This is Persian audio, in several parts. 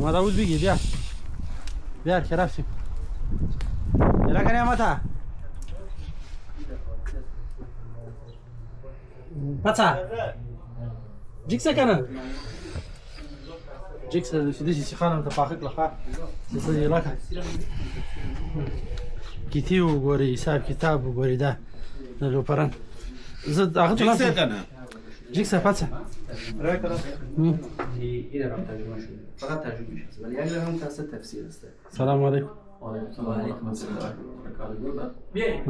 محمد عبود بگی بیار بیار که رفتیم یلا کنی امتا پچا جیکسا کنه جیکسا دیشی خانم تفاخک لخوا سیسا یلا کن کیتی و گوری حساب کتاب و گوری ده نلو پرن زد آخه تو جیکسا کنه جیکسا پچا رای کنم این رام ترجمه شده فقط ترجمه میشه ولی اگر هم تاسه تفسیر است سلام علیکم علیکم السلام بیاین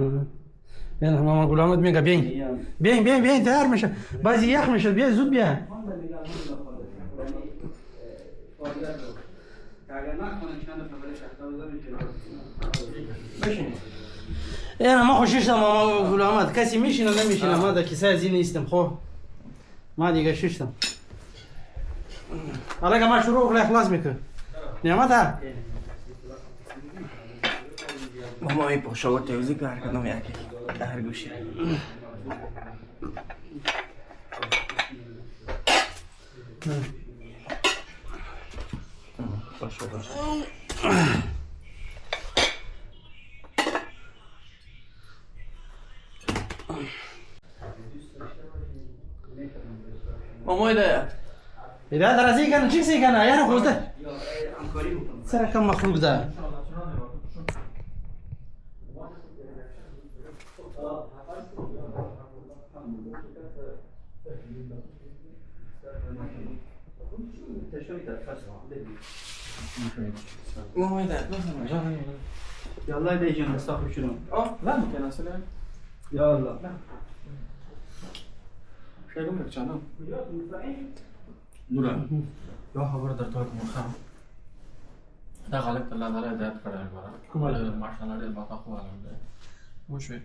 مامان گل احمد میگه بیاین تیار میشه بعضی یخ میشه بیا زود بیا اینا ما خوشش مامان گل احمد کسی میشینه نمیشینه ما در کیسه از این نیستم خو ما دیگه ششتم حالا که ما شروع کنیم اخلاص میکنم نعمت ها ماما این پوشاور تیوزی کار کنم یکی هر گوشه باشه ماما ایده درازی کنه چیزی کنه یعنی خوزده سر کم مخلوق ده ماما ایده يلا يا جون استغفر شنو؟ لا ممكن اسال يلا شو اقول لك جانم نورا يا خبر درتك مخام دا غلط الله تعالی هدایت کړی غواړه ماشاءالله ډېر باطا خو عالم دی وشوي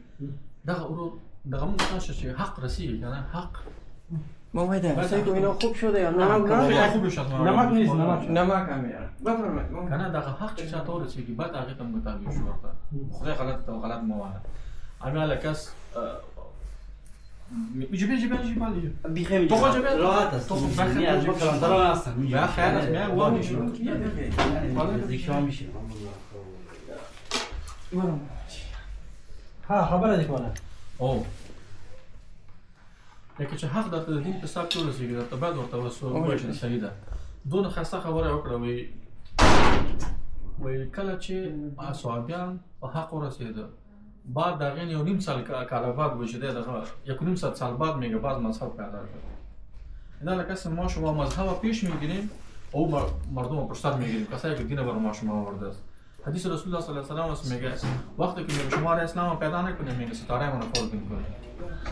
دغه ورو دغه موږ تاسو چې حق رسیږي کنه حق محمد اصلا که اینا خوب شده یا نمک خوب شد نمک نیست نمک هم میارم بفرمایید کنه دغه حق چې چاته ورسیږي بعد هغه ته مطابق شو ورته خدای غلط او غلط مو وانه اما لکس جيبي بالي بخير تخرج بيت راحت است تخرج بخير از بکران ترا هستم ما خیلی ما واقعی شد زیشان میشه ها خبر دیگه ولا او لکه چې حق درته د دین په حساب کې ورسېږي درته بعد ورته وایي چې صحیح ده دونه ښایسته خبره وکړه وایي کله چې اصحابیان په حق ورسېده بعد د هغې یو نیم سال کاله بعد وایي چې دی دغه یک نیم سال بعد میگه بعض مذهب پیدا شد اینا لکه ما شما مذهب پیش میگیریم او مردم رو پشت میگیریم کسایی که دین بر ما شما آورده است حدیث رسول الله صلی الله علیه و سلم میگه وقتی که میگه شما اسلام پیدا نکنید میگه ستاره منو فورد میکنه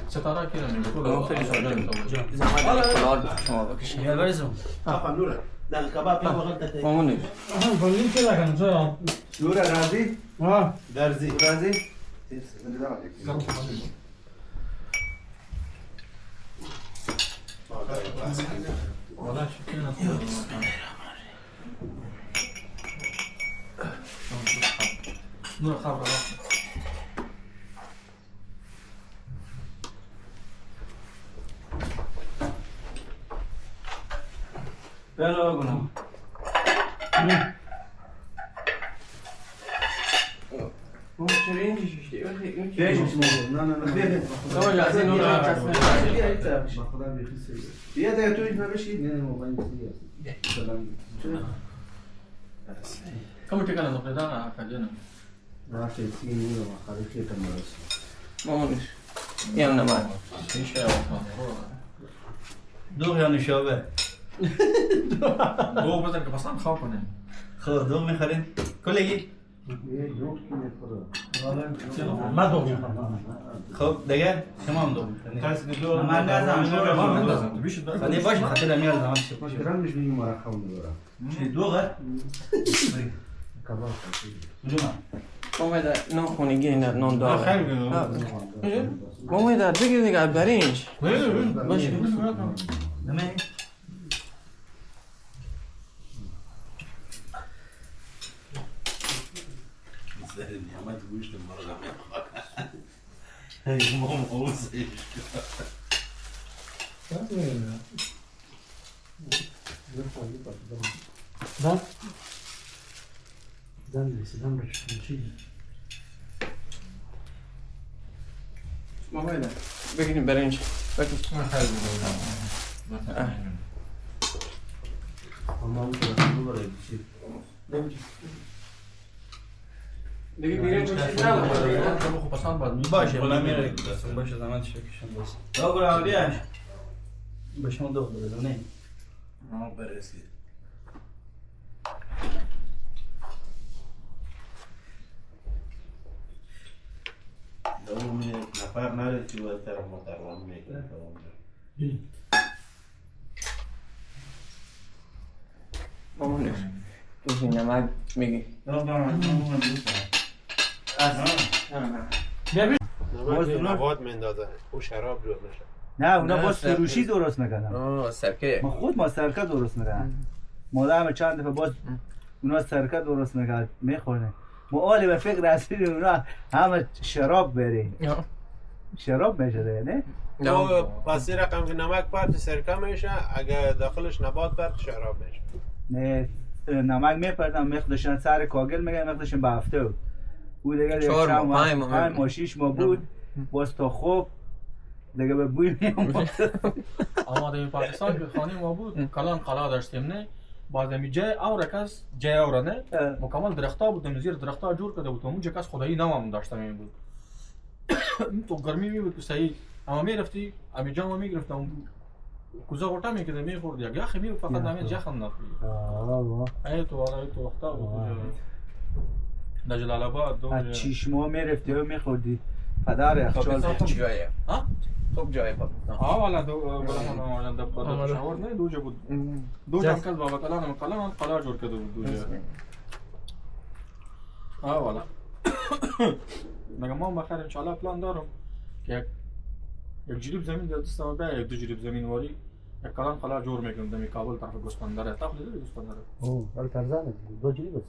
ستاره کی رو میگه تو خیلی زحمت شما بکشید يا برزو نورا ده الكباب يا غلطة مامونش فلين كده كان زي نورا راضي اه درزي راضي ولا شكلنا نور خبر بلا بگم مو چرا اینجوری شدی؟ ليش مش موجود؟ لا تو جالسی نور خدا بيخسر يا ده توي ما بشي نه موبایل سلام كم تكلم نقدر كجنا راح يسيني وما خارج كده مرس مامونش یم نمک ايش يا دوغ يعني شابه هو بدك بس عم خاف منه خلاص دوغ میخرین کلی ما دوغ خب دیگه شما هم دوغ من لازم تبيش خليه باش خاطر میاد زمان شو شرم مش میگم مرا خون دورا چی دوغه کباب جمعه محمد نان خونگی اینا نان داره خير محمد بگیر دیگه برنج باشه نمه سهل ما تقولش المره هي ماما اوز زن زن رسیدم چی؟ محمد بگیریم برنج بگیر اما اون طرف دوباره چی؟ دیگه برنج شما خوب پسند باید باشه من میره باشه زمان شکشم بس دو گرامیش به شما دو بدم نه برسی دومی نفر نرد که باید طرف مطرم میکنه مامانش توی نمک میگی مواد میندازن او شراب جور میشه. نه اونا نه، با سرکه. سروشی درست میکنن آه سرکه ما خود ما سرکه درست میکنن مادر چند دفعه باز اونا سرکه درست میکنن میخورن ما آلی به فکر رسیدیم اونا همه شراب بریم شراب میشه دیگه نه؟ او پس این رقم که نمک پرت سرکه میشه اگه داخلش نبات پرت شراب میشه. نه نمک میپردن میخدشن سر کاگل میگن میخدشن به هفته بود او دیگه 4 ماه 5 ماه 5 ماه 6 ماه بود باز تا خوب دیگه به بوی میومد آماده این پاکستان که خانه ما بود کلان قلا داشتیم نه باز می جای اور کس جای اور نه مکمل درختا بود زیر درختا جور کرده بود اونجا کس خدایی نام داشتم این بود تو گرمی می بود که صحیح اما می رفتی امی جام می گرفتم کوزا غوطه می کردم می خورد یا خمی فقط نمی جخم نخوری ای تو وقتا بود در جلال آباد دو از 6 ماه میرفتی و میخوردی پدر یخچال خوب جایه ها خوب جایه پاکستان والا دو بالا دو شاور نه دو جا بود دو جا کس بابا کلان کلان قلا جور کرده بود دو جا والا مگه ما بخیر ان شاء الله پلان دارم که یک جریب زمین در دستم به یک دو جریب زمین واری یک کلان قلا جور میکنم در کابل طرف گوسفنداره تا خود دیدی گوسفنداره اوه ولی ترزانه دو جری بس